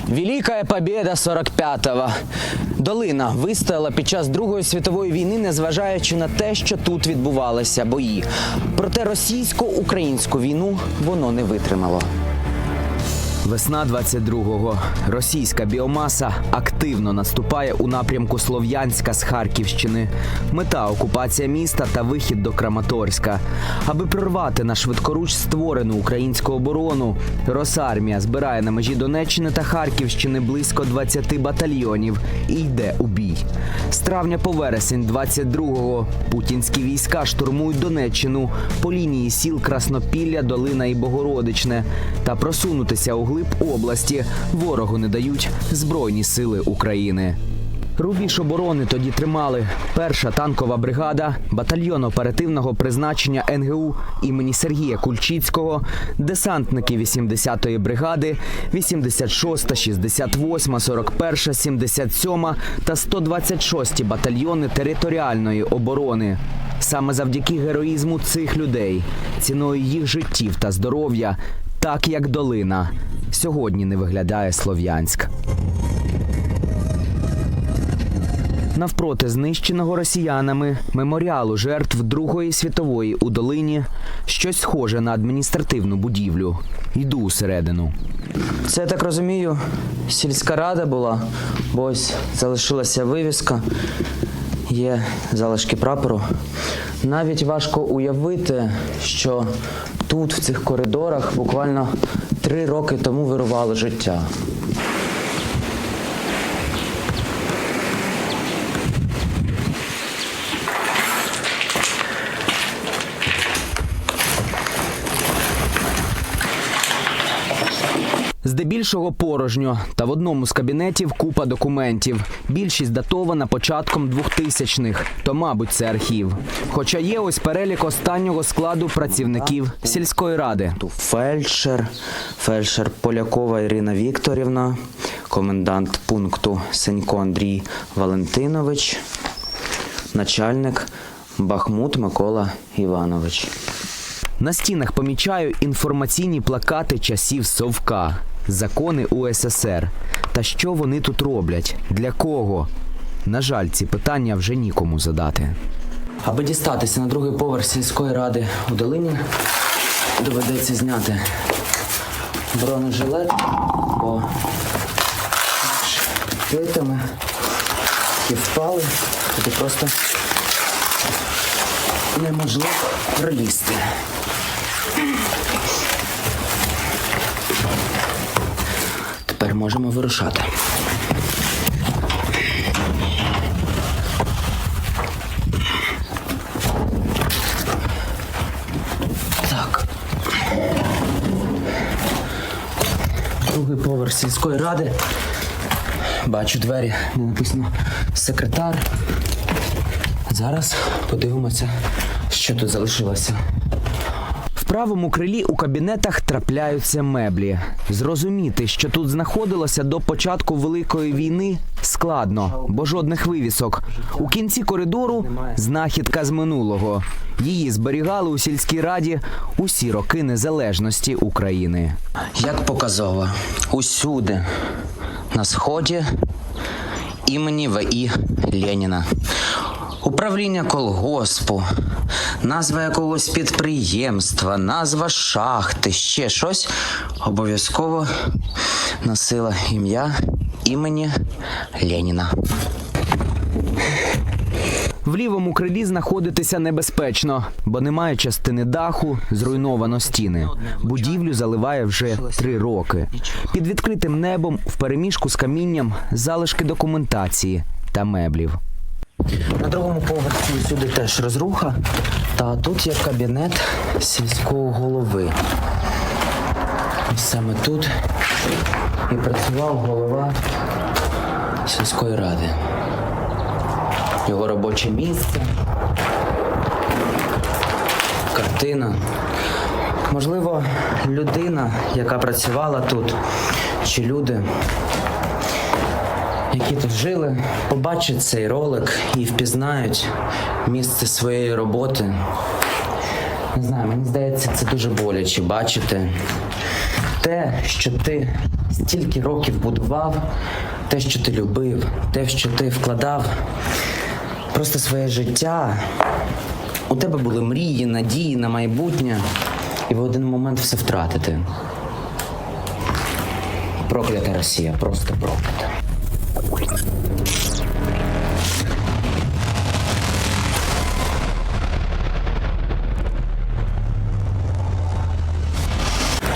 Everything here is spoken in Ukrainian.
Великая Побєда 45-го. Долина вистояла під час Другої світової війни, незважаючи на те, що тут відбувалися бої. Проте російсько-українську війну воно не витримало. Весна 22-го. Російська біомаса активно наступає у напрямку Слов'янська з Харківщини. Мета – окупація міста та вихід до Краматорська. Аби прорвати на швидкоруч створену українську оборону, Росармія збирає на межі Донеччини та Харківщини близько 20 батальйонів і йде у бій. З травня по вересень 22-го путінські війська штурмують Донеччину по лінії сіл Краснопілля, Долина і Богородичне. Та просунутися у глиб області ворогу не дають Збройні сили України. Рубіж оборони тоді тримали 1-ша танкова бригада, батальйон оперативного призначення НГУ імені Сергія Кульчицького, десантники 80-ї бригади, 86-та, 68-та, 41-та, 77-та та 126-ті батальйони територіальної оборони. Саме завдяки героїзму цих людей, ціною їх життів та здоров'я, так як Долина сьогодні не виглядає Слов'янськ. Навпроти знищеного росіянами меморіалу жертв Другої світової у Долині щось схоже на адміністративну будівлю. Йду усередину. Це, я так розумію, сільська рада була, бо ось залишилася вивіска, є залишки прапору. Навіть важко уявити, що тут, в цих коридорах, буквально 3 роки тому вирувало життя. Здебільшого порожньо, та в одному з кабінетів купа документів. Більшість датована початком 2000-х, то, мабуть, це архів. Хоча є ось перелік останнього складу працівників сільської ради. Фельдшер Полякова Ірина Вікторівна, комендант пункту Сенько Андрій Валентинович, начальник Бахмут Микола Іванович. На стінах помічаю інформаційні плакати часів Совка, закони УССР. Та що вони тут роблять? Для кого? На жаль, ці питання вже нікому задати. Аби дістатися на другий поверх сільської ради у Долині, доведеться зняти бронежилет, бо плитами і впали, туди просто неможливо пролізти. Тепер можемо вирушати. Так. Другий поверх сільської ради. Бачу двері, де написано «секретар». Зараз подивимося, що тут залишилося. В правому крилі у кабінетах трапляються меблі. Зрозуміти, що тут знаходилося до початку Великої війни, складно, бо жодних вивісок. У кінці коридору – знахідка з минулого. Її зберігали у сільській раді усі роки незалежності України. Як показово, усюди на сході імені В.І. Леніна. Управління колгоспу, назва якогось підприємства, назва шахти, ще щось обов'язково носила ім'я імені Леніна. В лівому крилі знаходитися небезпечно, бо немає частини даху, зруйновано стіни. Будівлю заливає вже 3 роки. Під відкритим небом, впереміжку з камінням, залишки документації та меблів. На другому поверсі сюди теж розруха, та тут є кабінет сільського голови. І саме тут і працював голова сільської ради. Його робоче місце, картина. Можливо, людина, яка працювала тут, чи люди, які тут жили, побачать цей ролик і впізнають місце своєї роботи. Не знаю, мені здається, це дуже боляче бачити те, що ти стільки років будував те, що ти любив, те, в що ти вкладав просто своє життя. У тебе були мрії, надії на майбутнє, і в один момент все втратити. Проклята Росія, просто проклята.